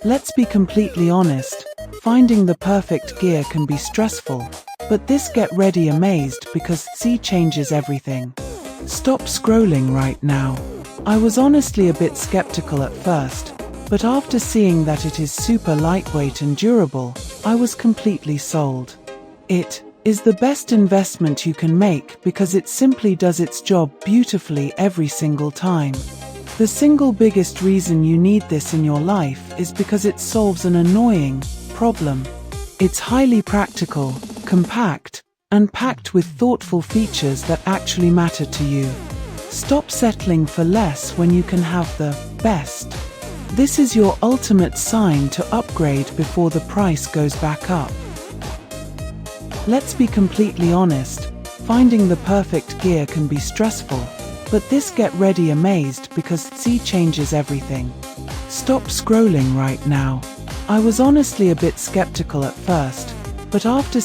Let's be completely honest, finding the perfect gear can be stressful, but this get ready amazed because C changes everything. Stop scrolling right now. I was honestly a bit skeptical at first, but after seeing that it is super lightweight and durable, I was completely sold. It is the best investment you can make because it simply does its job beautifully every single time. The single biggest reason you need this in your life is because it solves an annoying problem. It's highly practical, compact, and packed with thoughtful features that actually matter to you. Stop settling for less when you can have the best. This is your ultimate sign to upgrade before the price goes back up. Let's be completely honest, finding the perfect gear can be stressful, but this get ready amazed because C changes everything. Stop scrolling right now. I was honestly a bit skeptical at first, but after